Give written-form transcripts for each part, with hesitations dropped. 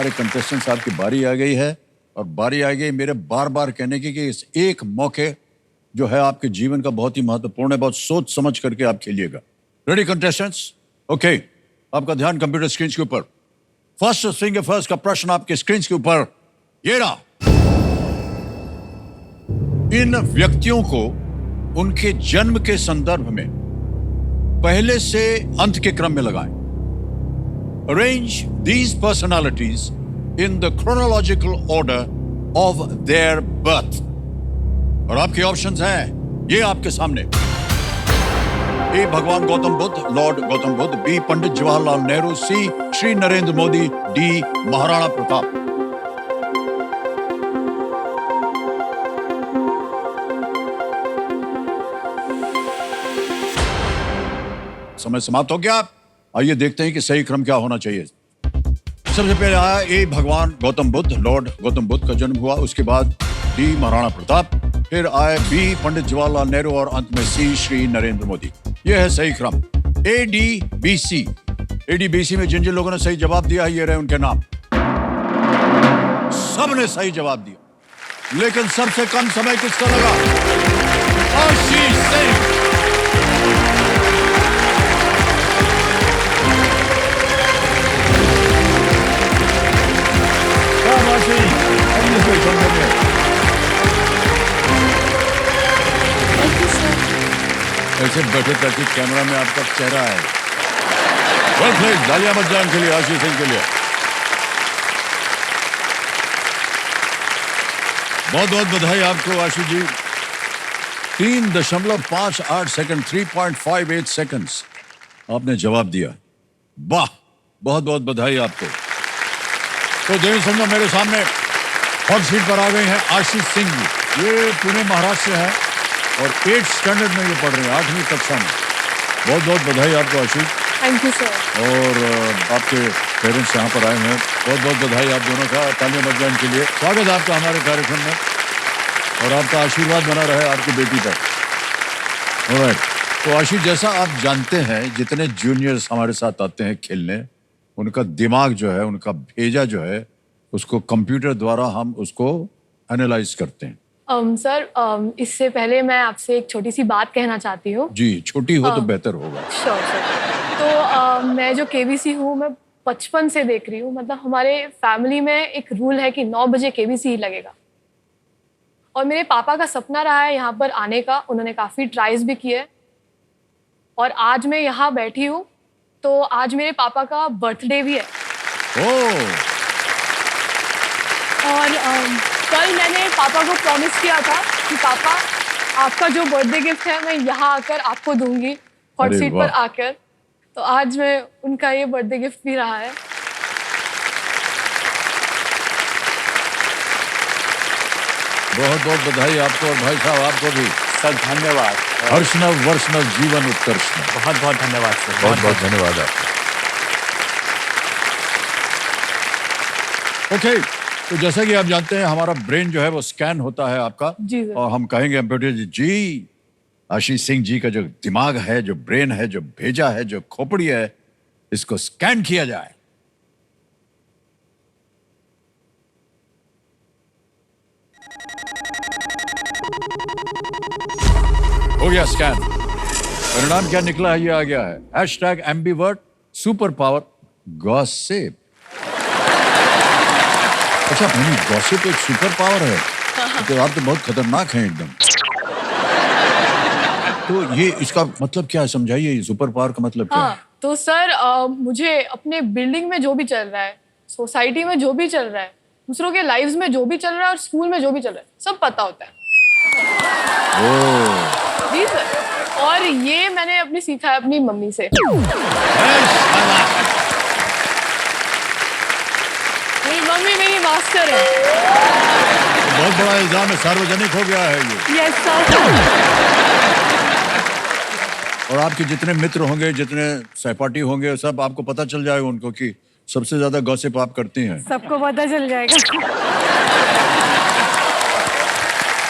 हमारे कंटेस्टेंट्स, आपकी बारी आ गई है और बारी आ गई मेरे बार बार कहने की कि इस एक मौके जो है आपके जीवन का बहुत ही महत्वपूर्ण है, बहुत सोच समझ करके आप खेलिएगा। Ready contestants? ओके, आपका ध्यान कंप्यूटर स्क्रीन के ऊपर। फर्स्ट स्विंग फर्स्ट का प्रश्न आपके स्क्रीन के ऊपर ये रहा। इन व्यक्तियों को उनके जन्म के संदर्भ में पहले से अंत के क्रम में लगाएं। Arrange these personalities in the chronological order of their birth. और आपके ऑप्शंस हैं ये आपके सामने। ए भगवान गौतम बुद्ध, लॉर्ड गौतम बुद्ध। बी पंडित जवाहरलाल नेहरू। सी श्री नरेंद्र मोदी। डी महाराणा प्रताप। समय समाप्त हो गया। आइए देखते हैं कि सही क्रम क्या होना चाहिए। सबसे पहले आया ए भगवान गौतम बुद्ध, लॉर्ड गौतम बुद्ध का जन्म हुआ। उसके बाद डी महाराणा प्रताप, फिर आए बी पंडित जवाहरलाल नेहरू और अंत में सी श्री नरेंद्र मोदी। यह है सही क्रम। A D B C. A D B C में जिन जिन लोगों ने सही जवाब दिया ये रहे उनके नाम। सबने सही जवाब दिया, लेकिन सबसे कम समय किसका लगा? आशीष सिंह। ऐसे बैठे ताकि कैमरा में आपका चेहरा है। वेल प्लेड, तालियां बजाने के लिए आशीष सिंह के लिए। बहुत बहुत बधाई आपको आशीष जी। 3.58 सेकंड, 3.58 सेकंड्स आपने जवाब दिया। वाह, बहुत बहुत बधाई आपको। तो देवी समझो मेरे सामने हॉट सीट पर आ गए हैं आशीष सिंह जी। ये पुणे महाराष्ट्र से है और 8th स्टैंडर्ड में ये पढ़ रहे हैं, 8वीं कक्षा में। बहुत बहुत बधाई आपको आशीष। Thank you sir. और आपके पेरेंट्स यहाँ पर आए हैं, बहुत बहुत बधाई आप दोनों का। तालियां बजाने के लिए स्वागत आपका हमारे कार्यक्रम में और आपका आशीर्वाद बना रहे आपकी बेटी पर। ऑलराइट, तो आशीष जैसा आप जानते हैं जितने जूनियर्स हमारे साथ आते हैं खेलने, उनका दिमाग जो है, उनका भेजा जो है, उसको कंप्यूटर द्वारा हम उसको एनालाइज करते हैं। सर, इससे पहले मैं आपसे एक छोटी सी बात कहना चाहती हूँ। जी, छोटी हो तो बेहतर होगा। Sure sir. तो मैं जो केबीसी हूँ, मैं बचपन से देख रही हूँ। मतलब हमारे फैमिली में एक रूल है कि 9 बजे केबीसी ही लगेगा। और मेरे पापा का सपना रहा है यहाँ पर आने का। उन्होंने काफ़ी ट्राइज भी किए और आज मैं यहाँ बैठी हूँ। तो आज मेरे पापा का बर्थडे भी है। ओह। और कल मैंने पापा को प्रॉमिस किया था कि पापा आपका जो बर्थडे गिफ्ट है मैं यहाँ आकर आपको दूंगी, हॉट सीट पर आकर। तो आज मैं उनका ये बर्थडे गिफ्ट भी रहा है। बहुत बहुत बधाई आपको और भाई साहब आपको भी। सर धन्यवाद। हर्षनव वर्षनव जीवन उत्कर्ष। बहुत बहुत धन्यवाद सर। बहुत बहुत धन्यवाद आपको। ओके, तो जैसा कि आप जानते हैं हमारा ब्रेन जो है वो स्कैन होता है आपका। जी सर। और हम कहेंगे कंप्यूटर जी, आशीष सिंह जी का जो दिमाग है, जो ब्रेन है, जो भेजा है, जो खोपड़ी है, इसको स्कैन किया जाए। हो गया स्कैन। परिणाम क्या निकला है ये आ गया है। Hashtag ambivert super power gossip. अच्छा, गॉसिप एक सुपर पावर है? तो आप तो बहुत खतरनाक हैं एकदम। तो ये इसका मतलब क्या है, समझाइए। ये सुपर पावर का मतलब क्या है? तो सर, मुझे अपने बिल्डिंग में जो भी चल रहा है, सोसाइटी में जो भी चल रहा है, दूसरों के लाइव्स में जो भी चल रहा है और स्कूल में जो भी चल रहा है, सब पता होता है। जी सर। और ये मैंने अपनी सीखा है अपनी मम्मी से। मेरी मम्मी मेरी मास्टर है। बहुत बड़ा इल्जाम है, सार्वजनिक हो गया है ये। Yes sir. और आपके जितने मित्र होंगे, जितने सहपाठी होंगे, सब आपको पता चल जाएगा उनको कि सबसे ज्यादा गॉसिप आप करती हैं। सबको पता चल जाएगा।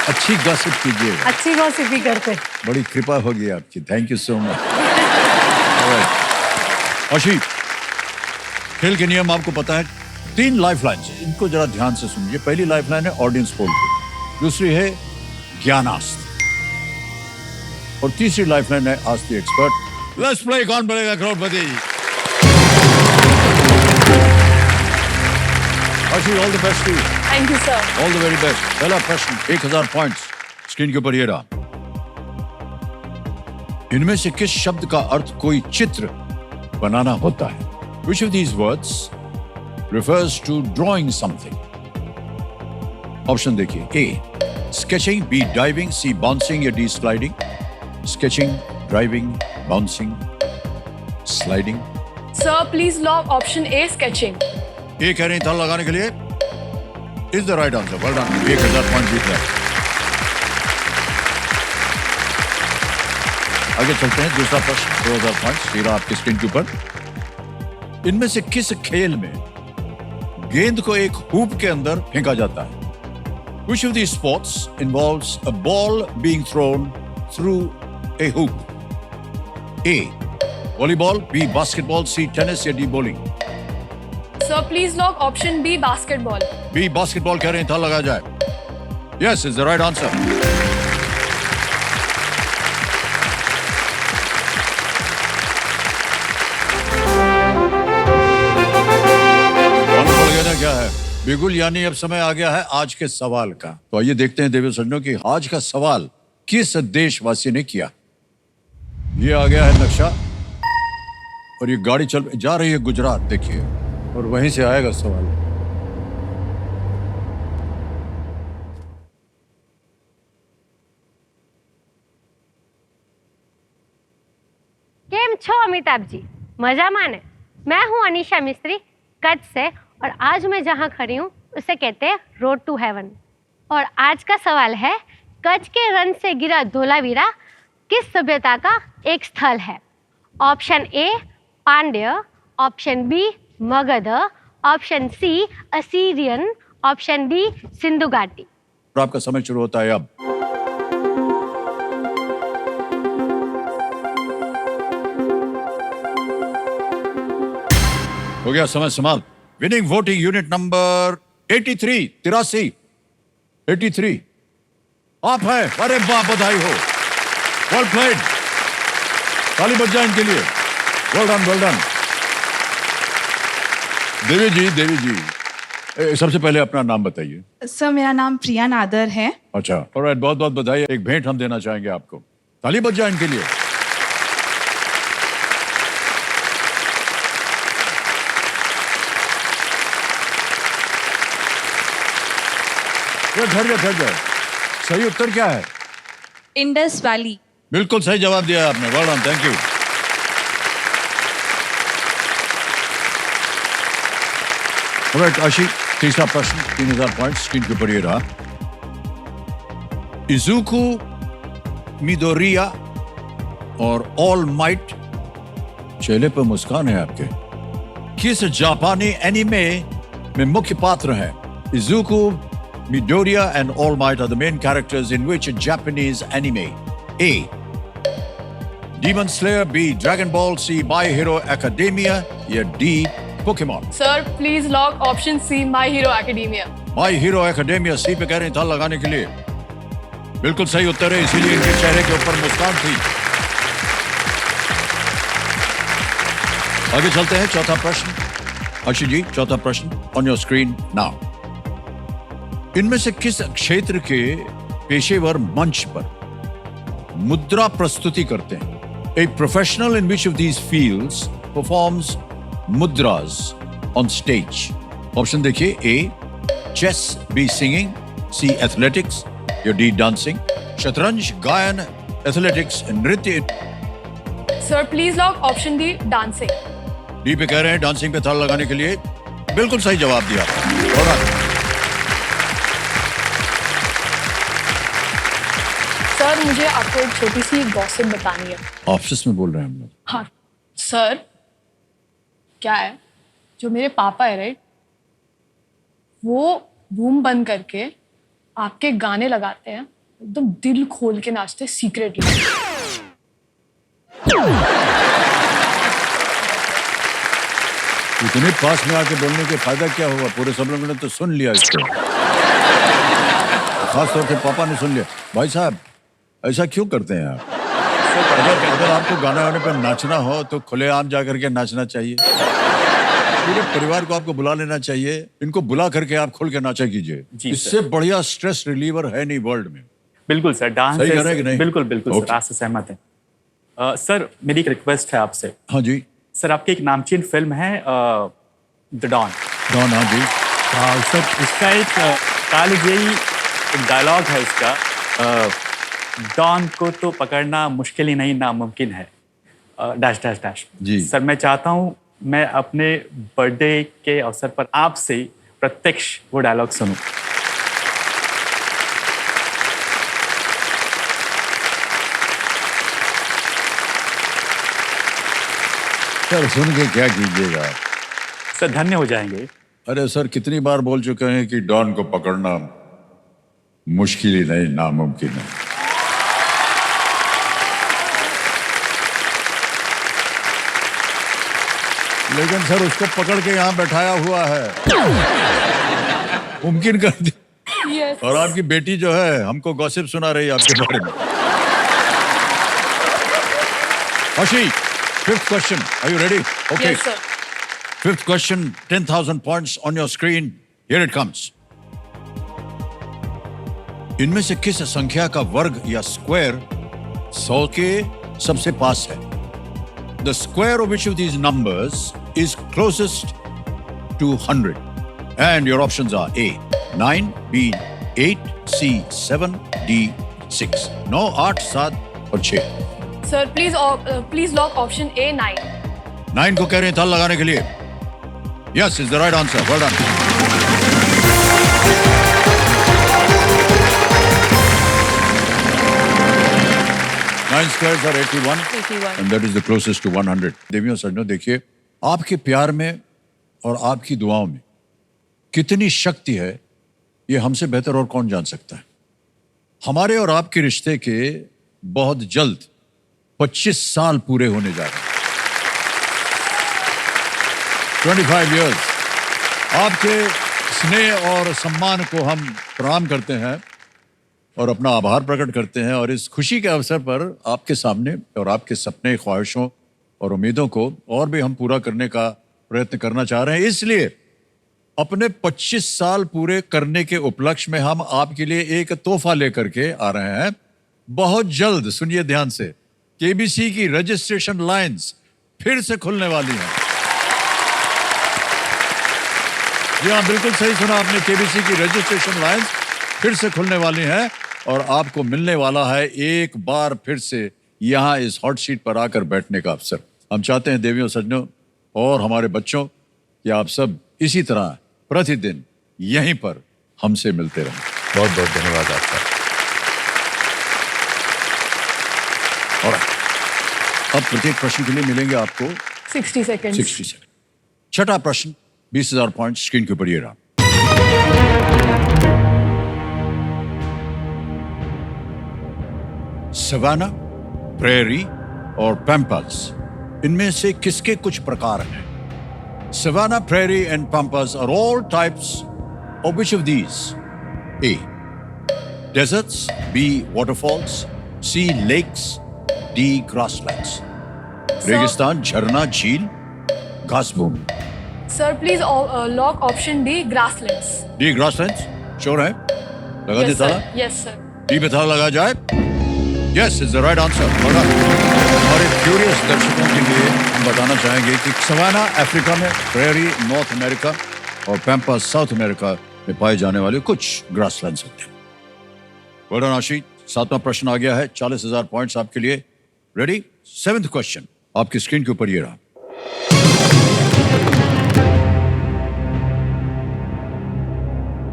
अच्छी गॉसिप कीजिए। अच्छी गॉसिप ही करते। बड़ी कृपा होगी आपकी। Thank you so much. Ashish, खेल के नियम आपको पता है। 3 लाइफलाइंस, इनको जरा ध्यान से सुनिए। पहली लाइफलाइन है ऑडियंस पोल की, दूसरी है ज्ञानास्त्र और तीसरी लाइफलाइन है ask the expert. Let's play Kaun Banega Crorepati. Aashi, all the best to you. Thank you sir. All the very best. पहला प्रश्न 1000 पॉइंट्स स्क्रीन के ऊपर ये रहा। इनमें से किस शब्द का अर्थ कोई चित्र बनाना होता है? Which of these words refers to drawing something? Option देखिए। A sketching, B diving, C bouncing या D sliding? Sketching, driving, bouncing, sliding. Sir please lock option A sketching. A कह रहे हैं ताल लगाने के लिए is the right answer. Well done. 1000 point जीत रहे हैं। आगे चलते हैं। दूसरा प्रश्न 2000 पॉइंट सीधा आपकी स्क्रीन के ऊपर। इनमें से किस खेल में गेंद को एक हूप के अंदर फेंका जाता है? Which of these sports involves a ball being thrown through a hoop? A volleyball, B basketball, C tennis या D bowling? Sir please lock option B basketball. B basketball कह रहे हैं, था लगा जाए। Yes is the right answer. क्या है बिल्कुल, यानी अब समय आ गया है आज के सवाल का। तो आइए देखते हैं देवी सज्जनों की आज का सवाल किस देशवासी ने किया। ये आ गया है नक्शा और ये गाड़ी चल जा रही है गुजरात, देखिए, और वहीं से आएगा सवाल। केम छो अमिताभ जी? मजा माने। मैं हूं अनीशा मिस्त्री कच्छ से और आज मैं जहां खड़ी हूं उसे कहते हैं रोड टू हेवन। और आज का सवाल है कच्छ के रन से गिरा धोलावीरा किस सभ्यता का एक स्थल है? Option A Pandya, option B Magadh, option C Assyrian, option D Sindhu घाटी। और आपका समय शुरू होता है अब। हो गया समय समाप्त। विनिंग वोटिंग यूनिट नंबर 83 83 आप हैं। अरे वाह, बधाई हो। Well played. ताली बज जाए इनके लिए। Well done, well done. Devi ji सबसे पहले अपना नाम बताइए। सर मेरा नाम प्रिया नादर है। अच्छा, ऑलराइट, बहुत बहुत बधाई। एक भेंट हम देना चाहेंगे आपको। ताली बज जाए इनके लिए। ठहर जाए। सही उत्तर क्या है? Indus valley. बिल्कुल सही जवाब दिया आपने। Well done, thank you. Alright आशी, तीसरा प्रश्न 3000 पॉइंट स्क्रीन के ऊपर ये रहा। इजुकु मिडोरिया और ऑल माइट, चेहरे पर मुस्कान है आपके, किस जापानी एनिमे में मुख्य पात्र हैं? इजुकु Midoriya and All Might are the main characters in which Japanese anime? A. Demon Slayer, B. Dragon Ball, C. My Hero Academia या D. Pokemon? Sir please lock option C My Hero Academia. My Hero Academia C पे कह रहे हैं, था लगाने के लिए। बिल्कुल सही उत्तर है, इसीलिए इनके चेहरे के ऊपर मुस्कान थी। आगे चलते हैं। चौथा प्रश्न आशी जी, चौथा प्रश्न ऑन योर स्क्रीन नाउ। इनमें से किस क्षेत्र के पेशेवर मंच पर मुद्रा प्रस्तुति करते हैं? A professional in which of these fields performs mudras on stage? Option देखिए। A chess, B singing, C athletics या D dancing? शतरंज, गायन, एथलेटिक्स, नृत्य। Sir please lock option D dancing. D पे कह रहे हैं डांसिंग पे ताल लगाने के लिए। बिल्कुल सही जवाब दिया। Alright. सर मुझे आपको एक छोटी सी गॉसिप बतानी है। ऑफिस में बोल रहे हैं हम लोग। हाँ सर, क्या है, जो मेरे पापा है राइट, वो रूम बंद करके आपके गाने लगाते हैं, एकदम दिल खोल के नाचते सीक्रेटली। तुम्हें पास में आके बोलने के फायदा क्या हुआ? पूरे सब लोगों ने तो सुन लिया इसको। खास तौर से पापा ने सुन लिया। भाई साहब, ऐसा क्यों करते हैं आप? अगर आपको गाने वाने पर नाचना हो तो खुलेआम जा करके नाचना चाहिए। पूरे परिवार को आपको बुला लेना चाहिए। इनको बुला करके आप खुल के नाचा कीजिए। जी, इससे बढ़िया स्ट्रेस रिलीवर है नहीं वर्ल्ड में। बिल्कुल सर, डांस सही कह रहे हैं कि नहीं? बिल्कुल बिल्कुल Okay. सर, आपसे सहमत है। सर, मेरी एक रिक्वेस्ट है आपसे। हाँ जी, सर, आपकी एक नामचीन फिल्म है द डॉन। डॉन। हाँ जी, सर, इसका एक कालजयी एक डायलॉग है इसका, डॉन को तो पकड़ना मुश्किल ही नहीं नामुमकिन है, डैश डैश डैश। जी। सर, मैं चाहता हूँ मैं अपने बर्थडे के अवसर पर आपसे प्रत्यक्ष वो डायलॉग सुनूं। सर सुन के क्या कीजिएगा? सर, धन्य हो जाएंगे। अरे सर, कितनी बार बोल चुके हैं कि डॉन को पकड़ना मुश्किल ही नहीं नामुमकिन है। लेकिन सर उसको पकड़ के यहाँ बैठाया हुआ है, मुमकिन कर दी। यस और आपकी बेटी जो है हमको गॉसिप सुना रही है आपके बारे में। Ashi, fifth question. Are you ready? Okay. Yes sir. Fifth question, 10,000 points on your screen. Here it comes. इनमें से किस संख्या का वर्ग या स्क्वायर 100 के सबसे पास है? The square of which of these numbers is closest to 100? And your options are A, 9, B, 8, C, 7, D, 6. 9, 8, 7 और 6. सर प्लीज लॉक ऑप्शन ए 9। 9 को कह रहे हैं ताल लगाने के लिए। Yes, is the right answer. Well done. 9 squares are 81, 81। and that is the closest to 100. देवियों सज्जनों, देखिए, आपके प्यार में और आपकी दुआओं में कितनी शक्ति है, ये हमसे बेहतर और कौन जान सकता है। हमारे और आपके रिश्ते के बहुत जल्द 25 साल पूरे होने जा रहे हैं। 25 years। आपके स्नेह और सम्मान को हम प्रणाम करते हैं और अपना आभार प्रकट करते हैं, और इस खुशी के अवसर पर आपके सामने और आपके सपने, ख्वाहिशों और उम्मीदों को और भी हम पूरा करने का प्रयत्न करना चाह रहे हैं। इसलिए अपने 25 साल पूरे करने के उपलक्ष्य में हम आपके लिए एक तोहफा लेकर के आ रहे हैं। बहुत जल्द, सुनिए ध्यान से, केबीसी की रजिस्ट्रेशन लाइंस फिर से खुलने वाली हैं। जी हाँ, बिल्कुल सही सुना आपने, केबीसी की रजिस्ट्रेशन लाइंस फिर से खुलने वाली हैं और आपको मिलने वाला है एक बार फिर से यहाँ इस हॉट सीट पर आकर बैठने का अवसर। हम चाहते हैं देवियों सज्जनों और हमारे बच्चों कि आप सब इसी तरह प्रतिदिन यहीं पर हमसे मिलते रहें। बहुत बहुत धन्यवाद आपका। और अब प्रत्येक प्रश्न के लिए मिलेंगे आपको 60 सेकेंड। 60 सेकंड। छठा प्रश्न, 20,000 पॉइंट स्क्रीन के ऊपर ये रहा। सवाना, प्रेरी और पैम्पास, इनमें से किसके कुछ प्रकार हैं? Savannah, prairie and pampas are all types of which of these? A, deserts, B, waterfalls, C, lakes, D, grasslands. रेगिस्तान, झरना, झील, घास भूमि। Sir please lock option D grasslands. D, grasslands. Sure है? लगा दिया ताला? Yes sir. डी पे ताला लगा जाए। Yes is the right answer. हमारे क्यूरियस दर्शकों के लिए हम बताना चाहेंगे कि सवाना अफ्रीका में, प्रेरी नॉर्थ अमेरिका और पैम्पा साउथ अमेरिका में पाए जाने वाले कुछ ग्रासलैंड्स होते हैं। वेल डन आशी। 7वां प्रश्न आ गया है, 40,000 पॉइंट्स आपके लिए। रेडी? 7th क्वेश्चन आपकी स्क्रीन के ऊपर ये रहा।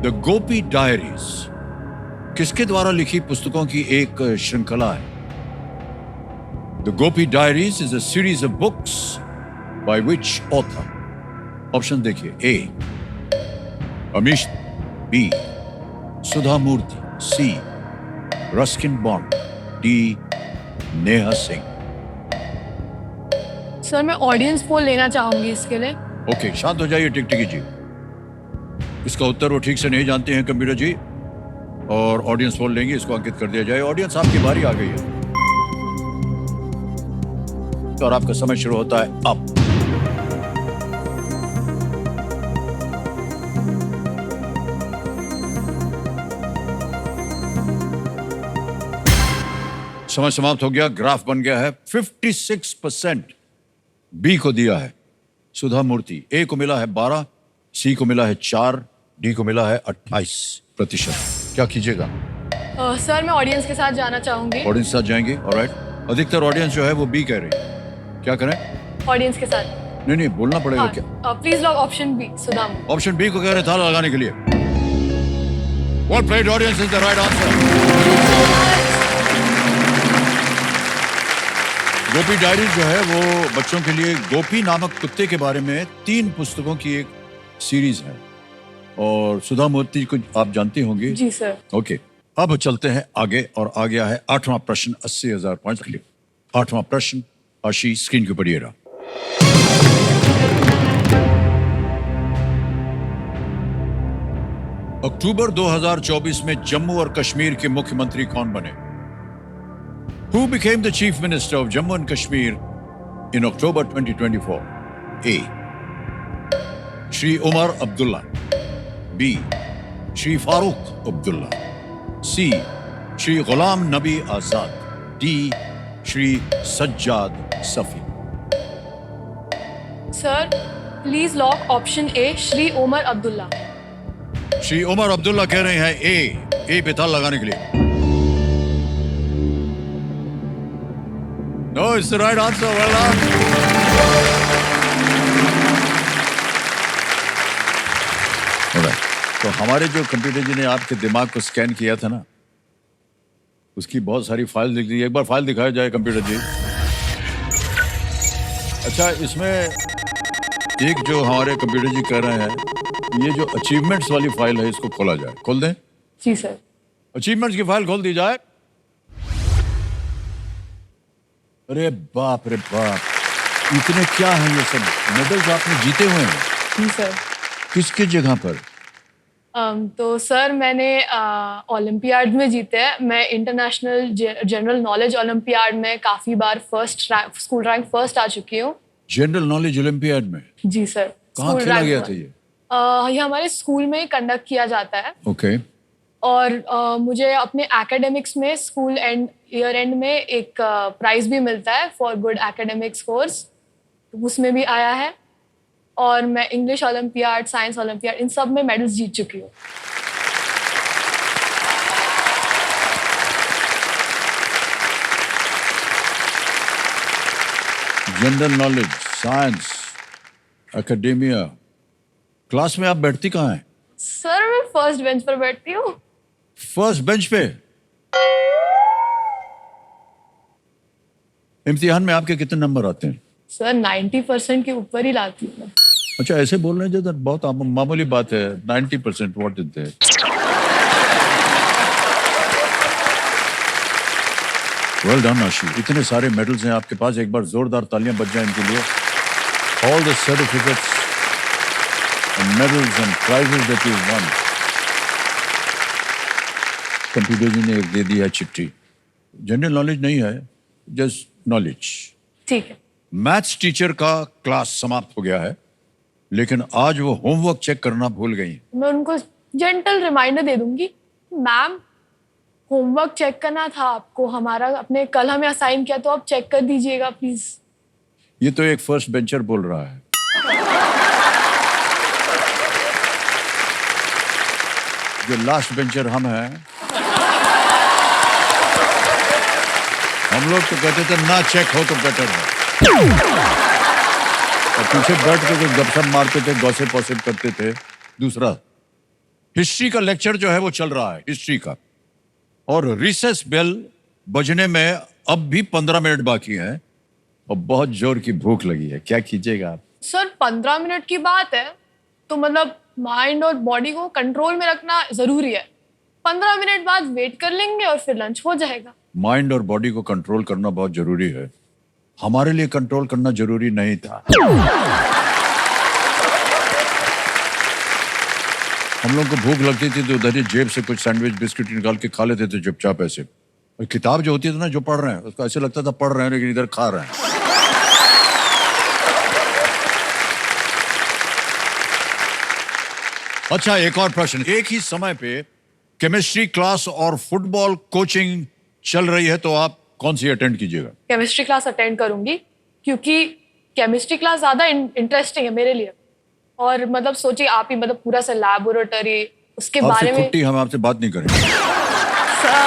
द गोपी डायरीज किसके द्वारा लिखी पुस्तकों की एक श्रृंखला है? The Gopi diaries is a series of books by which author? Option देखिए। A, Amish, B, Sudha Murthy, C, Ruskin Bond, D, Neha Singh. Sir मैं ऑडियंस पोल लेना चाहूंगी इसके लिए। ओके, शांत हो जाइए टिकटिकी जी। इसका उत्तर वो ठीक से नहीं जानते हैं कंप्यूटर जी, और ऑडियंस बोल लेंगे, इसको अंकित कर दिया जाए। ऑडियंस, आपकी बारी आ गई है और आपका समय शुरू होता है अब। समय समाप्त हो गया, ग्राफ बन गया है। 56% बी को दिया है सुधा मूर्ति, ए को मिला है 12, सी को मिला है 4, डी को मिला है 28%। क्या कीजिएगा? सर मैं ऑडियंस के साथ जाना चाहूंगी। ऑडियंस के साथ जाएंगे, ऑलराइट। अधिकतर ऑडियंस जो है वो बी कह रही है, क्या करें? ऑडियंस के साथ। नहीं, बोलना पड़ेगा क्या? Please lock option B, Sudha Murthy. Option B को कह रहे ताला लगाने के लिए। Well played, audience is the right answer. Gopi diary जो है वो बच्चों के लिए गोपी नामक कुत्ते के बारे में 3 पुस्तकों की एक सीरीज है, और सुधा मूर्ति को आप जानती होंगी। जी सर। ओके, अब चलते हैं आगे, और आ गया है 8वां प्रश्न 80,000 पॉइंट के लिए। 8वां प्रश्न, आशीष स्क्रीन के ऊपर ये रहा। अक्टूबर 2024 में जम्मू और कश्मीर के मुख्यमंत्री कौन बने? Who became the Chief Minister of Jammu and Kashmir in October 2024? A. Shri Umar Abdullah. B. Shri Farooq Abdullah. C. Shri Ghulam Nabi Azad. D. Shri Sajjad Safi. Sir please lock option A, Shri Omar Abdullah. Shri Omar Abdullah कह रहे हैं ए पे ताला लगाने के लिए। No, it's the right answer. Well done. Alright. तो हमारे जो कंप्यूटर जी ने आपके दिमाग को स्कैन किया था ना, उसकी बहुत सारी फाइल दिख रही है। एक बार फाइल दिखाया जाए कंप्यूटर जी। अच्छा, इसमें एक जो हमारे कंप्यूटर जी कह रहे हैं, ये जो अचीवमेंट्स वाली फाइल है, इसको खोला जाए। खोल दें? जी सर। अचीवमेंट्स की फाइल खोल दी जाए। अरे बाप रे बाप, इतने क्या है ये सब मेडल्स आपने जीते हुए हैं? जी सर। किसकी जगह पर? तो सर मैंने ओलंपियाड में जीते हैं। मैं इंटरनेशनल जनरल नॉलेज ओलंपियाड में काफी बार स्कूल रैंक फर्स्ट आ चुकी हूँ। जनरल नॉलेज ओलंपियाड में? जी सर। कहाँ खेला गया था ये? ये हमारे स्कूल में ही कंडक्ट किया जाता है। ओके। और मुझे अपने एकेडमिक्स में स्कूल एंड ईयर एंड में एक प्राइज भी मिलता है फॉर गुड एकेडमिक स्कोर्स, उसमें भी आया है। और मैं इंग्लिश ओलंपियाड, साइंस ओलंपियाड, इन सब में मेडल्स जीत चुकी हूँ। General knowledge, science, academia, class में आप बैठती कहाँ हैं? सर मैं फर्स्ट बेंच पर बैठती हूँ। फर्स्ट बेंच पे? इम्तिहान में आपके कितने नंबर आते हैं? सर 90% के ऊपर ही लाती हूँ। अच्छा, ऐसे बोल रहे हैं जैसे बहुत मामूली बात है। 90%, what is that? Well done आशी, इतने सारे मेडल्स हैं आपके पास। एक बार जोरदार तालियां बज जाएं इनके लिए। All the certificates and medals and prizes that you won. Computer ji ने एक दे दिया चिट्ठी। जनरल नॉलेज नहीं है, जस्ट नॉलेज। ठीक है। मैथ्स टीचर का क्लास समाप्त हो गया है, लेकिन आज वो होमवर्क चेक करना भूल गई। मैं उनको जेंटल रिमाइंडर दे दूंगी, मैम होमवर्क चेक करना था आपको, हमारा अपने कल हमें असाइन किया, तो आप चेक कर दीजिएगा प्लीज। ये तो एक फर्स्ट बेंचर बोल रहा है। जो लास्ट बेंचर हम हैं, हम लोग तो कहते थे ना चेक हो तो बेटर है, और पीछे बैठ के जो गपशप मारते थे, गॉसिप वॉसिप करते थे। दूसरा, हिस्ट्री का लेक्चर जो है वो चल रहा है, हिस्ट्री का, और रिसेस बेल बजने में अब भी 15 मिनट बाकी है, और बहुत जोर की भूख लगी है। क्या कीजिएगा आप? सर 15 मिनट की बात है, तो मतलब माइंड और बॉडी को कंट्रोल में रखना जरूरी है। 15 मिनट बाद वेट कर लेंगे और फिर लंच हो जाएगा। माइंड और बॉडी को कंट्रोल करना बहुत जरूरी है। हमारे लिए कंट्रोल करना जरूरी नहीं था। हम लोग को भूख लगती थी तो उधर ही जेब से कुछ सैंडविच बिस्किट निकाल के खा लेते थे चुपचाप ऐसे। और किताब जो होती थी ना, जो पढ़ रहे हैं उसको ऐसे लगता था पढ़ रहे हैं लेकिन इधर खा रहे हैं। अच्छा, एक और प्रश्न। एक ही समय पे केमिस्ट्री क्लास और फुटबॉल कोचिंग चल रही है, तो आप कौन सी अटेंड कीजिएगा? केमिस्ट्री क्लास अटेंड करूंगी क्योंकि केमिस्ट्री क्लास ज़्यादा इंटरेस्टिंग है मेरे लिए। और मतलब सोचिए आप ही, मतलब पूरा सा लैबोरेटरी, उसके आपसे बारे में। कुट्टी, हम आपसे बात नहीं करेंगे। सर,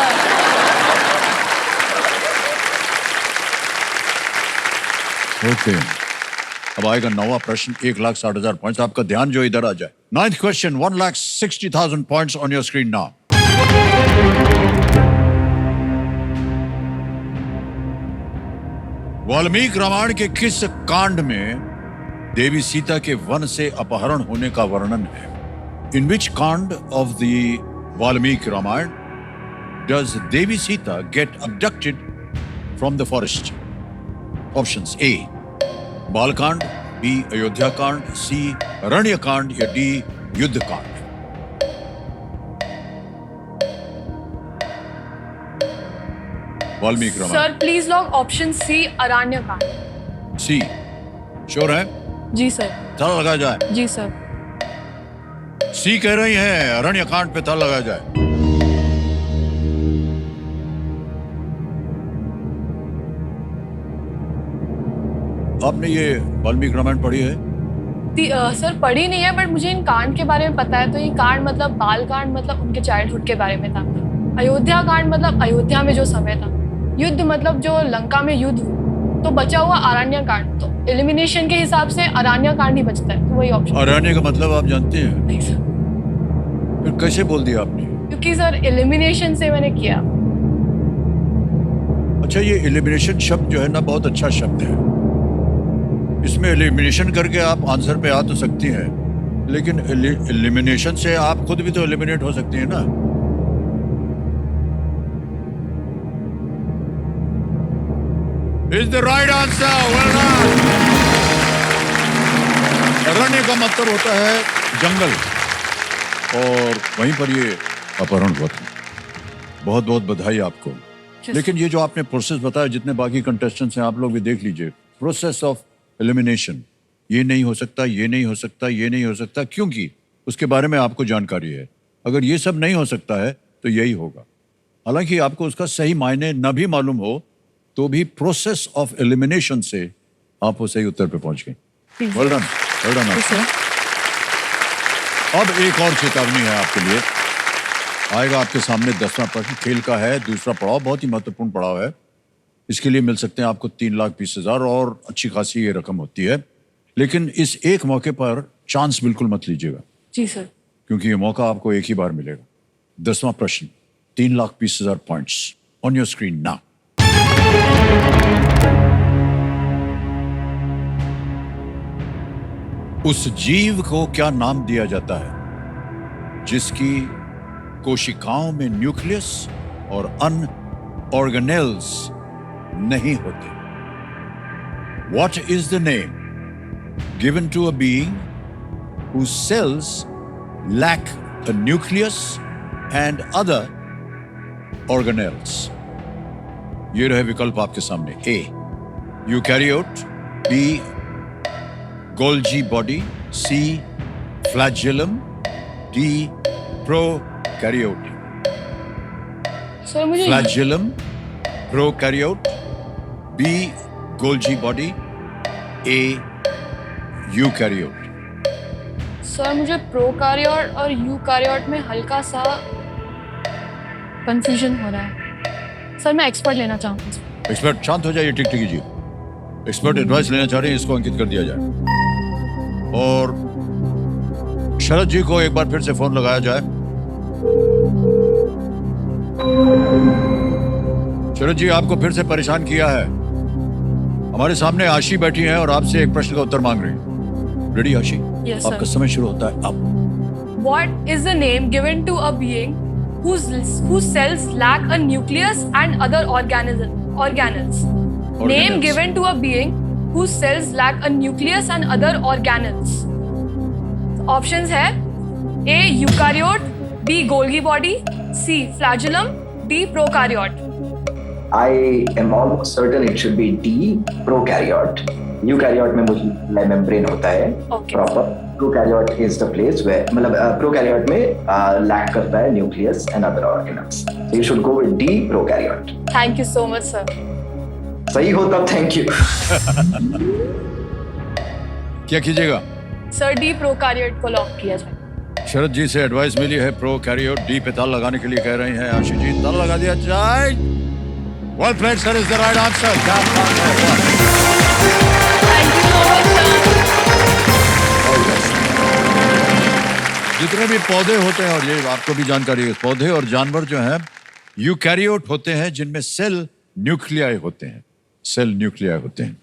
ओके, अब आएगा 9वां प्रश्न, 1,60,000 पॉइंट्स। आपका ध्यान जो इधर आ जाए। 9th question, 1,60,000 points on your screen now. Valmiki Ramayana के किस कांड में देवी सीता के वन से अपहरण होने का वर्णन है? In which Kand of the Valmiki Ramayana does Devi Sita get abducted from the forest? Options: A Balkand, B Ayodhya Kand, C Aranya Kand या D Yuddha Kand. Valmiki Ramayana. Sir please lock option C, Aranya Kand. C sure है? जी सर। ताला लगाया जाए। जी सर। सी कह रही है अरण्य कांड पे ताला लगाया जाए। आपने ये वाल्मीकि रामायण पढ़ी है? सर पढ़ी नहीं है, बट मुझे इन कांड के बारे में पता है। तो ये कांड मतलब बाल कांड मतलब उनके चाइल्डहुड के बारे में था। अयोध्या कांड मतलब अयोध्या में जो समय था। युद्ध मतलब जो लंका में युद्ध हुआ। तो बचा हुआ अरण्य कांड। तो एलिमिनेशन के हिसाब से अरण्य कांड ही बचता है, तो वही ऑप्शन। अरण्य का मतलब आप जानते हैं? नहीं सर। फिर कैसे बोल दिया आपने? क्योंकि सर एलिमिनेशन से मैंने किया। अच्छा, ये एलिमिनेशन शब्द जो है ना, बहुत अच्छा शब्द है। इसमें एलिमिनेशन करके आप आंसर पे आ तो सकती हैं, लेकिन एलिमिनेशन से आप खुद भी तो एलिमिनेट हो सकती हैं ना। Is the right answer? Well done. अरण्य का मतलब होता है जंगल, और वहीं पर ये अपहरण हुआ था। बहुत बहुत बधाई आपको। लेकिन ये जो आपने प्रोसेस बताया, जितने बाकी कंटेस्टेंट्स हैं आप लोग भी देख लीजिए। प्रोसेस ऑफ एलिमिनेशन, ये नहीं हो सकता, ये नहीं हो सकता, ये नहीं हो सकता, क्योंकि उसके बारे में आपको जानकारी है। अगर ये सब नहीं हो सकता है तो यही होगा। हालांकि आपको उसका सही मायने न भी मालूम हो, तो भी प्रोसेस ऑफ एलिमिनेशन से आप वो सही उत्तर पे पहुंच गए। Well done, well done. अब एक और चेतावनी है आपके लिए। आएगा आपके सामने 10वां प्रश्न, खेल का है, दूसरा पड़ाव, बहुत ही महत्वपूर्ण पड़ाव है। इसके लिए मिल सकते हैं आपको 3,20,000 और अच्छी खासी ये रकम होती है। लेकिन इस एक मौके पर चांस बिल्कुल मत लीजिएगा। जी सर। क्योंकि ये मौका आपको एक ही बार मिलेगा। 10वां प्रश्न, 3,20,000 points on your screen now. उस जीव को क्या नाम दिया जाता है जिसकी कोशिकाओं में न्यूक्लियस और ऑर्गेनेल्स नहीं होते? What is the name given to a being whose cells lack a nucleus and other organelles? ये रहे विकल्प आपके सामने। A eukaryote, B Golgi body, C flagellum, D prokaryote. Sir मुझे flagellum, prokaryote, B Golgi body, A eukaryote. Sir मुझे prokaryote और eukaryote में हल्का सा कंफ्यूजन हो रहा है। सर मैं एक्सपर्ट लेना चाहूँगा। एक्सपर्ट शांत हो जाइए, टिक टिकीजिए। एक्सपर्ट एडवाइस लेना चाह रहे हैं, इसको अंकित कर दिया जाए। और शरद जी को एक बार फिर से फोन लगाया जाए। शरद जी, आपको फिर से परेशान किया है। हमारे सामने आशी बैठी हैं और आपसे एक प्रश्न का उत्तर मांग रही हैं। रेडी आशी? Yes, sir. आपका समय शुरू होता है अब। What is the name given to a being whose cells lack a nucleus and other organelles? Name given to a being whose cells lack a nucleus and other organelles. Options है A. Eukaryote, B. Golgi body, C. Flagellum, D. Prokaryote. I am almost certain it should be D, prokaryote. Eukaryote में मुझे membrane होता है Okay. proper. Prokaryote is the place where मतलब prokaryote में lack करता है nucleus and other organelles. So you should go with D, prokaryote. Thank you so much, sir. सही हो तब thank you. क्या कीजिएगा? Sir, D. Prokaryote को लॉक किया जाए. शरद जी से एडवाइस मिली है, प्रो कैरियोट डी पे ताल लगाने के लिए कह रही हैं आशीष जी, ताल लगा दिया जाए। Well played sir, is the right answer. क्या बात है। Thank you so much, sir. जितने भी पौधे होते हैं, और ये आपको भी जानकारी है, पौधे और जानवर जो हैं यूकैरियोट होते हैं, जिनमें सेल न्यूक्लियाई होते हैं, सेल न्यूक्लियाई होते हैं।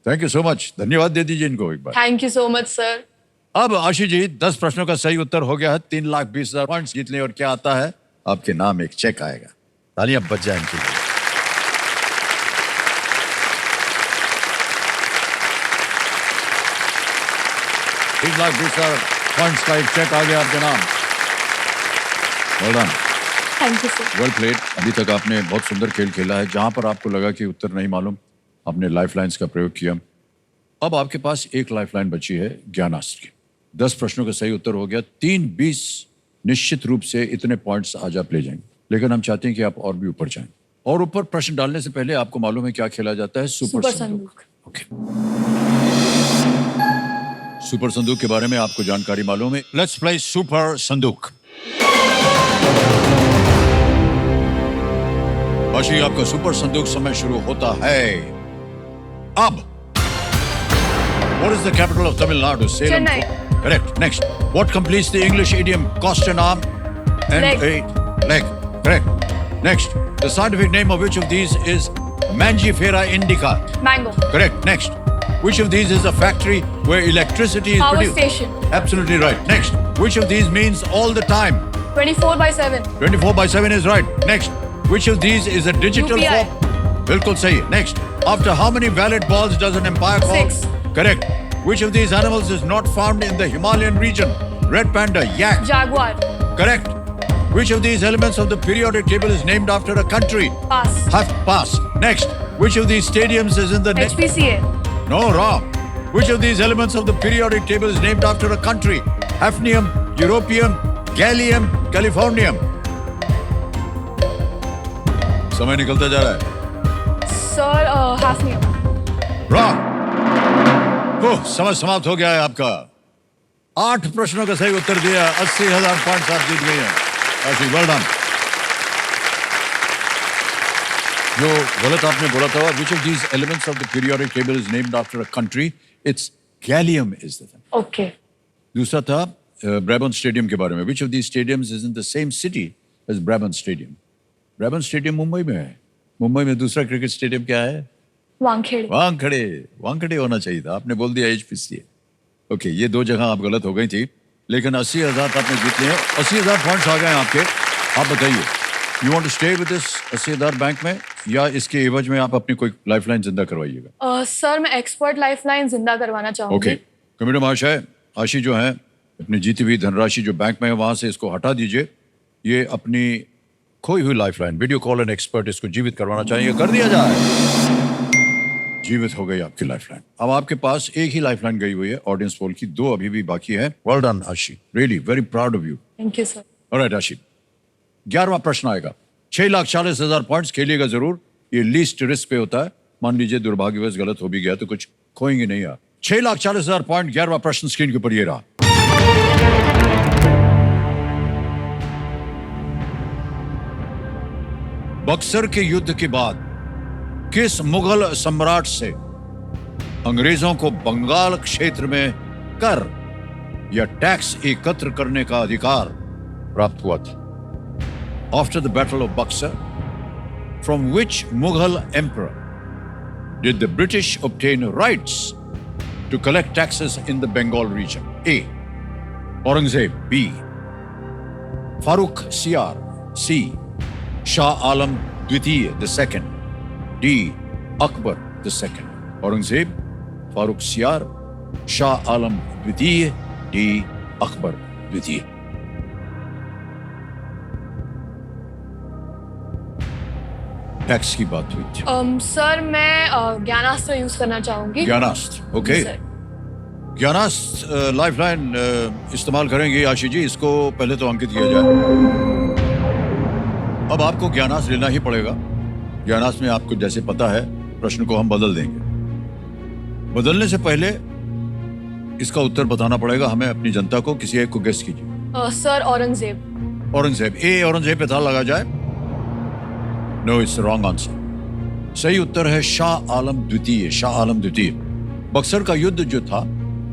थैंक यू सो मच, धन्यवाद दे दीजिए इनको एक बार। Thank you so much, sir. अब आशीष जी 10 प्रश्नों का सही उत्तर हो गया है, 3,20,000 पॉइंट्स जीत लें, और क्या आता है आपके नाम एक चेक आएगा। तालियां बज जाए इनके लिए। 3,20,000 पॉइंट्स का एक चेक आ गया आपके नाम। Well done, Thank you, sir. Well played. अभी तक आपने बहुत सुंदर खेल खेला है। जहां पर आपको लगा कि उत्तर नहीं मालूम, आपने लाइफलाइंस का प्रयोग किया। अब आपके पास एक लाइफलाइन बची है, ज्ञानास्त्र की। 10 प्रश्नों का सही उत्तर हो गया, 3,20 निश्चित रूप से इतने पॉइंट्स आज आप ले जाएंगे, लेकिन हम चाहते हैं कि आप और भी ऊपर जाएं। और ऊपर प्रश्न डालने से पहले आपको मालूम है क्या खेला जाता है? सुपर संदूक। ओके, सुपर संदूक के बारे में आपको जानकारी मालूम है। लेट्स प्ले सुपर संदूक। बाशी, आपका सुपर संदूक समय शुरू होता है अब। What is the capital of Tamil Nadu? Salem. Chennai. Correct. Next. What completes the English idiom cost an arm and Leg. leg? Correct. Next. The scientific name of which of these is Mangifera indica? Mango. Correct. Next. Which of these is a factory where electricity is Power produced? station. Absolutely right. Next. Which of these means all the time? 24/7. 24/7 is right. Next. Which of these is a digital UPI. form? Bilkul sahi. Next. After how many valid balls does an empire fall? 6. Correct. Which of these animals is not found in the Himalayan region? Red panda, yak. Jaguar. Correct. Which of these elements of the periodic table is named after a country? Pass. Have pass. Next. Which of these stadiums is in the HPCA. No, wrong. Which of these elements of the periodic table is named after a country? Hafnium, Europium, Gallium, Californium. समय निकलता जा रहा है। Sir, hafnium. Wrong. ओह, समय समाप्त हो गया है आपका। 8 प्रश्नों का सही उत्तर दिया, 80,000 पॉइंट्स आप जीत गए हैं। काफी वेल डन। जो गलत आपने बोला था, which of these elements of the periodic table is named after a country? It's gallium is the thing. Okay. दूसरा था ब्रैबन स्टेडियम के बारे में। Which of these stadiums is in the same city as Brabourne stadium? Brabourne stadium Mumbai में है। मुंबई में दूसरा cricket stadium क्या है? वानखेड़े. वानखेड़े होना चाहिए था, आपने बोल दिया HPCA। ओके, ये 2 जगह आप गलत हो गई थी, लेकिन 80,000 आपने जीत लिए। 80,000 पॉइंट्स आ गए आपके। आप बताइए, you want to stay with this 80,000 bank में, या इसके एवज में आप अपनी कोई लाइफलाइन जिंदा करवाइएगा? सर, मैं एक्सपर्ट लाइफलाइन जिंदा करवाना चाहूंगी. ओके, कमेटी महाशय, आशी जो है अपनी जीती हुई धनराशि जो बैंक में है वहां से इसको हटा दीजिए। ये अपनी खोई हुई lifeline video call and expert इसको जीवित करवाना चाहिए, कर दिया जाए। जीवित हो गई आपकी लाइफलाइन। अब आपके पास एक ही लाइफलाइन गई हुई है ऑडियंस पोल की, 2 अभी भी बाकी है। वेल डन आशी, really very proud of you. Thank you sir. Alright आशी, 11वां प्रश्न आएगा। 6,40,000 पॉइंट्स, खेलिएगा जरूर। ये लीस्ट रिस्क पे होता है। मान लीजिए दुर्भाग्यवश गलत हो भी गया तो कुछ खोएंगे नहीं आप। 6,40,000 पॉइंट, 11वां प्रश्न स्क्रीन के ऊपर ये रहा। बक्सर के युद्ध के बाद किस मुगल सम्राट से अंग्रेजों को बंगाल क्षेत्र में कर या टैक्स एकत्र करने का अधिकार प्राप्त हुआ था? After the Battle of Buxar, from which Mughal emperor did the British obtain rights to collect taxes in the Bengal region? A. Aurangzeb. B. Farrukh Siyar. C. Shah Alam Dwitiya II. D. Akbar II. Aurangzeb, Farrukh Siyar, Shah Alam Dwitiya, D. Akbar Dwitiya. Facts की बात हुई थी। Sir मैं ज्ञानास्त्र use करना चाहूंगी। ज्ञानास्त्र, okay. जी, sir. ज्ञानास्त्र lifeline इस्तेमाल करेंगे आशी जी, इसको पहले तो अंकित किया जाए। अब आपको ज्ञानास्त्र लेना ही पड़ेगा। ज्ञानास्त्र में आपको जैसे पता है, प्रश्न को हम बदल देंगे। बदलने से पहले इसका उत्तर बताना पड़ेगा हमें, अपनी जनता को। किसी एक को गेस कीजिए। सर औरंगजेब। औरंगजेब। ए औरंगजेब पे था लगा जाए। No, it's wrong answer. सही उत्तर है शाह आलम द्वितीय। शाह आलम द्वितीय। बक्सर का युद्ध जो था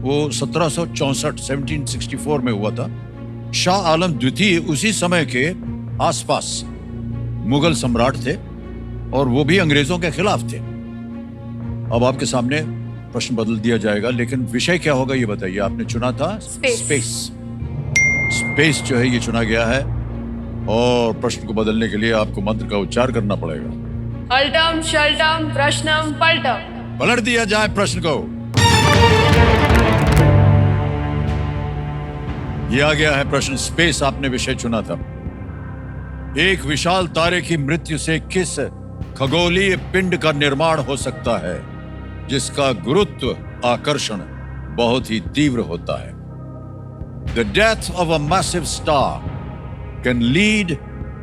वो 1764 में हुआ था। शाह आलम द्वितीय उसी समय के आसपास मुगल सम्राट थे और वो भी अंग्रेजों के खिलाफ थे। अब आपके सामने प्रश्न बदल दिया जाएगा, लेकिन विषय क्या होगा ये बताइए। आपने चुना था स्पेस। स्पेस जो है ये चुना गया है, और प्रश्न को बदलने के लिए आपको मंत्र का उच्चार करना पड़ेगा। अल्टम शल्टम प्रश्नम पलटम। पलट दिया जाए प्रश्न को। ये आ गया है प्रश्न। स्पेस आपने विषय चुना था। एक विशाल तारे की मृत्यु से किस खगोलीय पिंड का निर्माण हो सकता है जिसका गुरुत्व आकर्षण बहुत ही तीव्र होता है? The death of a massive star can lead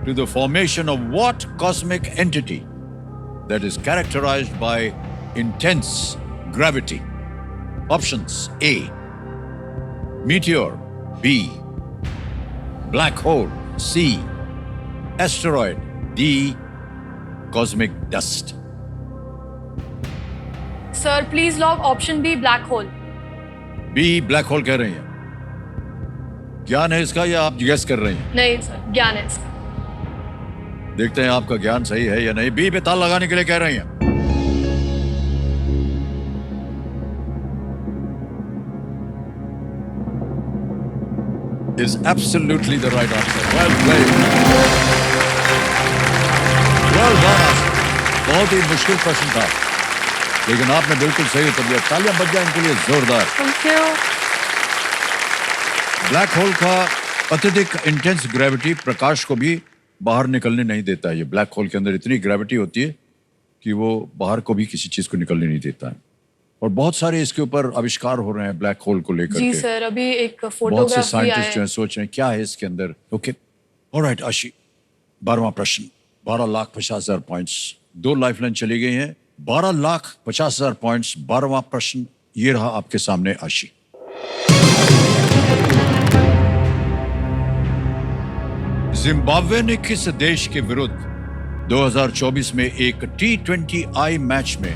to the formation of what cosmic entity that is characterized by intense gravity? Options: A, meteor; B, black hole; C, asteroid; D, cosmic dust. Sir please lock option B, black hole. B black hole कह रही हैं। ज्ञान है इसका या आप guess कर रही हैं? नहीं सर, ज्ञान है इसका। देखते हैं आपका ज्ञान सही है या नहीं। बी पे ताल लगाने के लिए कह रही हैं। Is absolutely the right answer. Well played. Well done. बहुत ही मुश्किल प्रश्न था, लेकिन आपने बिल्कुल सही उत्तर दिया। तालियां बज जाए इनके लिए जोरदार। Thank you. ब्लैक होल का अत्यधिक इंटेंस ग्रेविटी प्रकाश को भी बाहर निकलने नहीं देता है। ये ब्लैक होल के अंदर इतनी ग्रेविटी होती है कि वो बाहर को भी किसी चीज को निकलने नहीं देता है। और बहुत सारे इसके ऊपर आविष्कार हो रहे हैं ब्लैक होल को लेकर जी के। सर, अभी एक बहुत से फोटोग्राफ भी आया साइंटिस्ट जो है। है सोच रहे हैं क्या है इसके अंदर। ओके, ऑलराइट आशी, 12वां प्रश्न। 12,50,000 पॉइंट्स। 2 लाइफलाइन चली गई हैं। 12,50,000 पॉइंट्स। 12वां प्रश्न ये रहा आपके सामने आशी। जिम्बाब्वे ने किस देश के विरुद्ध 2024 में एक T20I मैच में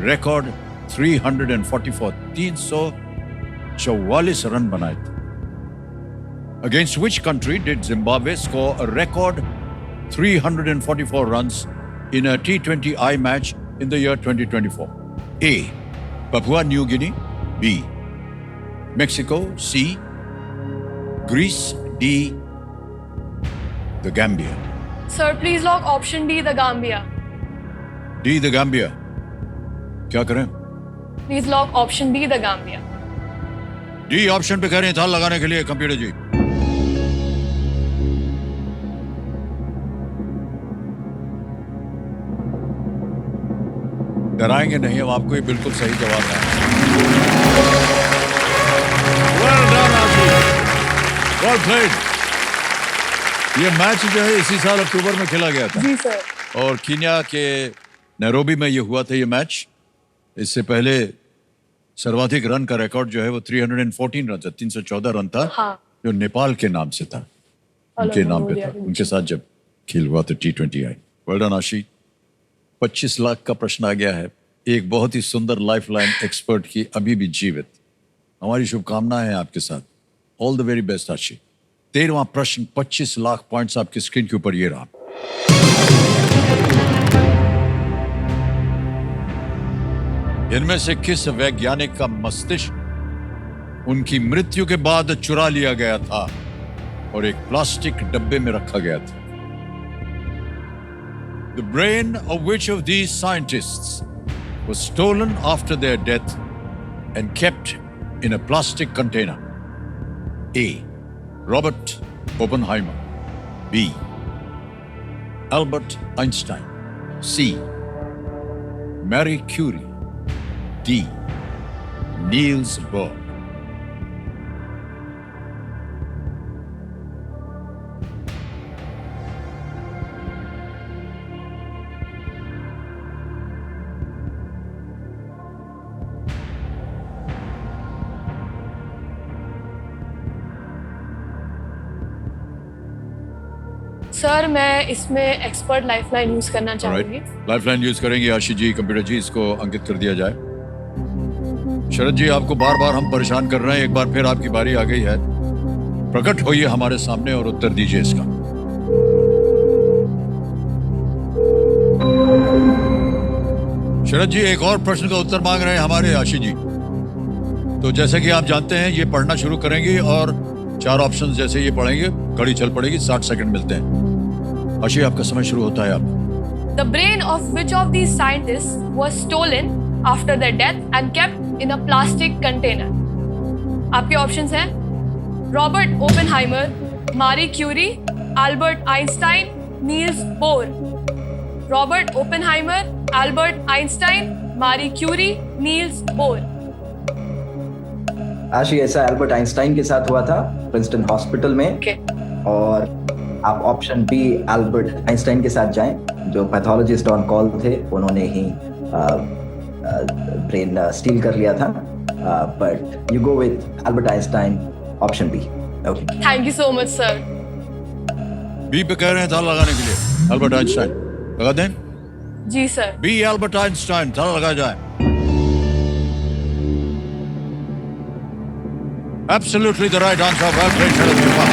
रिकॉर्ड 344 रन बनाए थे? Against which country did Zimbabwe score a record 344 runs in a T20I match in the year 2024? A, Papua New Guinea; B, Mexico; C, Greece; D, the Gambia. Sir please lock option D, the Gambia. D, the Gambia. क्या करें? Please lock option D, the Gambia. D option पे कह रहे हैं ताल लगाने के लिए कंप्यूटर जी। डराएंगे नहीं, अब आपको ये बिल्कुल सही जवाब है। Well done, आशी। Well played। ये मैच जो है इसी साल अक्टूबर में खेला गया था। जी सर। और कीनिया के नैरोबी में ये हुआ था ये मैच। इससे पहले सर्वाधिक रन का रिकॉर्ड जो है वो 314 रन था, 314 रन था। हाँ। जो नेपाल के नाम से था, उनके नाम पे था, उनके साथ जब खेल हुआ था T20I। वेल डन आशी। 25 लाख का प्रश्न आ गया है। एक बहुत ही सुंदर लाइफलाइन एक्सपर्ट की अभी भी जीवित। हमारी शुभकामनाएं हैं आपके साथ। ऑल द वेरी बेस्ट आशी। 13वां प्रश्न, 25 लाख पॉइंट्स आपकी स्क्रीन के ऊपर ये रहा। इनमें से किस वैज्ञानिक का मस्तिष्क उनकी मृत्यु के बाद चुरा लिया गया था और एक प्लास्टिक डब्बे में रखा गया था? The brain of which of these scientists was stolen after their death and kept in a plastic container? A, Robert Oppenheimer; B, Albert Einstein; C. Marie Curie. D. Niels Bohr. Sir मैं इसमें expert lifeline use करना चाहूंगी। Lifeline use करेंगे Ashish ji. Computer जी, इसको अंकित कर दिया जाए। शरद जी, आपको बार बार हम परेशान कर रहे हैं, एक बार फिर आपकी बारी आ गई है। प्रकट होइए हमारे सामने और उत्तर दीजिए इसका। शरद जी एक और प्रश्न का उत्तर मांग रहे हैं हमारे आशीष जी। तो जैसे कि आप जानते हैं, ये पढ़ना शुरू करेंगे और 4 ऑप्शन जैसे ये पढ़ेंगे, घड़ी चल पड़ेगी, 60 सेकंड मिलते हैं। आशीष, आपका समय शुरू होता है अब। The brain of which of these scientists was stolen after their death and kept in a plastic container? आपके ऑप्शंस हैं Robert Oppenheimer, Marie Curie, Albert Einstein, Niels Bohr. Robert Oppenheimer, Albert Einstein, Marie Curie, Niels Bohr. Aashi, ऐसा Albert Einstein के साथ हुआ था Princeton hospital में। Okay. और आप ऑप्शन बी एल्बर्ट आइंस्टाइन के साथ जाएं, जो पैथोलॉजिस्ट ऑन कॉल थे, उन्होंने ही ब्रेन स्टील कर लिया था। But you go with Albert Einstein, option B. Okay, thank you so much sir. B पे कह रहे हैं ताला लगाने के लिए। एल्बर्ट आइंस्टाइन लगा दें? जी सर। बी एल्बर्ट आइंस्टाइन, ताला लगाया जाए। Absolutely the right answer. Well played, Sharad Kumar.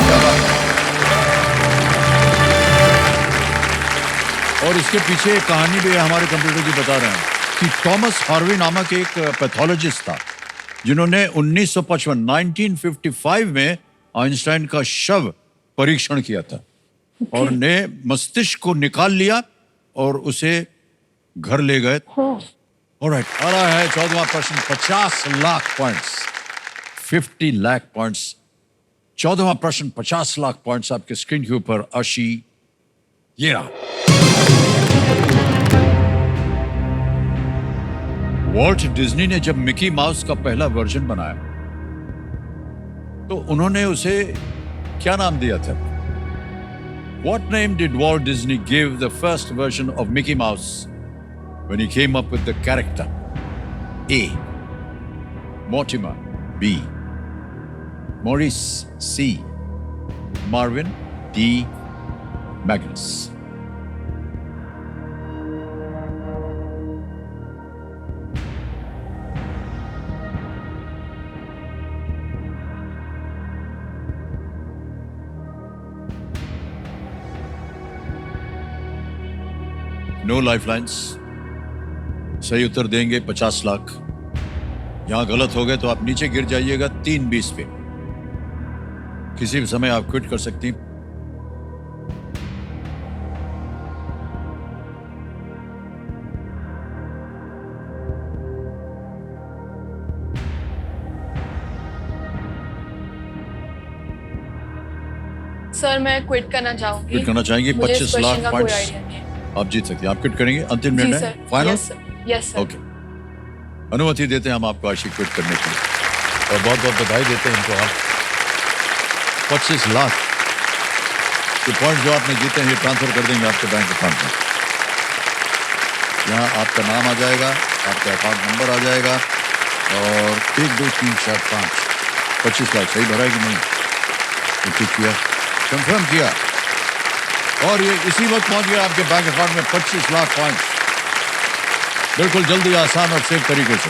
और इसके पीछे एक कहानी भी हमारे कंप्यूटर जी बता रहे हैं कि थॉमस हार्वी नामक एक पैथोलॉजिस्ट था, जिन्होंने 1955 में आइंस्टाइन का शव परीक्षण किया था और ने मस्तिष्क को निकाल लिया और उसे घर ले गए। ऑलराइट, आ रहा है 14वां प्रश्न, 50 लाख पॉइंट्स, 50 लाख पॉइंट्स। 14वां प्रश्न, 50 लाख पॉइंट्स आपके स्क्रीन के ऊपर। आशी, ये रहा। वॉल्ट डिज्नी ने जब मिकी माउस का पहला वर्जन बनाया तो उन्होंने उसे क्या नाम दिया था? What name did Walt Disney give the first version of Mickey Mouse when he came up with the character? A. Mortimer. B. Maurice. C. Marvin. D. Magnus. No lifelines. सही उत्तर देंगे 50 लाख। यहां गलत हो गए तो आप नीचे गिर जाइएगा 320 पे। किसी भी समय आप क्विट कर सकती हैं। सर मैं क्विट करना चाहूंगी। क्विट करना चाहेंगे? मुझे इस 25 question लाख का कोई पॉइंट्स idea नहीं है। आप जीत सकते हैं। आप क्विट करेंगे? अंतिम जी निर्णय, sir. Final? Yes sir. Okay, अनुमति देते हैं हम आपको आशी क्विट करने के लिए और बहुत बहुत बधाई देते हैं इनको। आप 25 लाख के पॉइंट जो आपने जीते हैं ये ट्रांसफर कर देंगे आपके बैंक अकाउंट में। यहाँ आपका नाम आ जाएगा, आपका अकाउंट नंबर आ जाएगा और 1 2 3 4 5 25 लाख सही भरा है कि नहीं? ठीक किया, कंफर्म किया और ये इसी वक्त पहुंच गया आपके बैंक अकाउंट में 25 लाख पॉइंट। बिल्कुल जल्दी, आसान और सेफ तरीके से।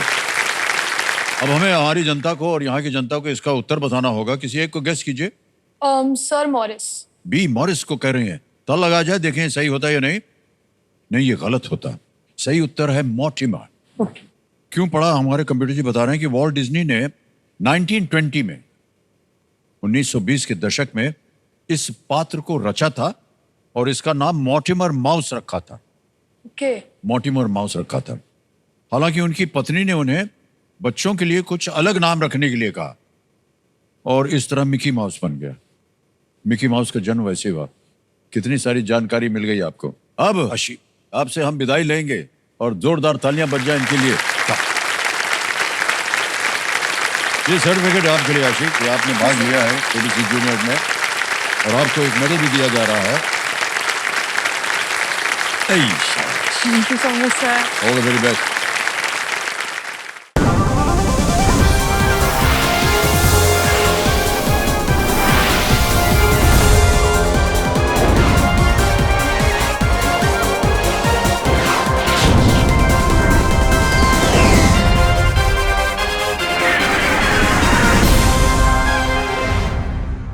अब हमें हमारी जनता को और यहाँ की जनता को इसका उत्तर बताना होगा। किसी एक को गेस कीजिए। Sir Morris. बी मॉरिस को कह रहे हैं। ताला लगा जाए, देखें सही होता है या नहीं। नहीं, ये गलत होता। सही उत्तर है मॉर्टिमर। क्यों पढ़ा? हमारे कंप्यूटर जी बता रहे हैं कि वॉल्ट डिज्नी ने 1920 में 1920 के दशक में इस पात्र को रचा था और इसका नाम मॉर्टिमर माउस रखा था। ओके। मॉर्टिमर माउस रखा था। हालांकि उनकी पत्नी ने उन्हें बच्चों के लिए कुछ अलग नाम रखने के लिए कहा और इस तरह मिकी माउस बन गया। मिकी माउस का जन्म वैसे हुआ। कितनी सारी जानकारी मिल गई आपको। अब आशी, आपसे हम विदाई लेंगे और जोरदार तालियां बज जाए इनके लिए। ये सर्टिफिकेट आपके लिए आशिक, कि आपने भाग लिया है केबीसी जूनियर में और आपको एक मेडल भी दिया जा रहा है। Thank you so much sir. All the very best.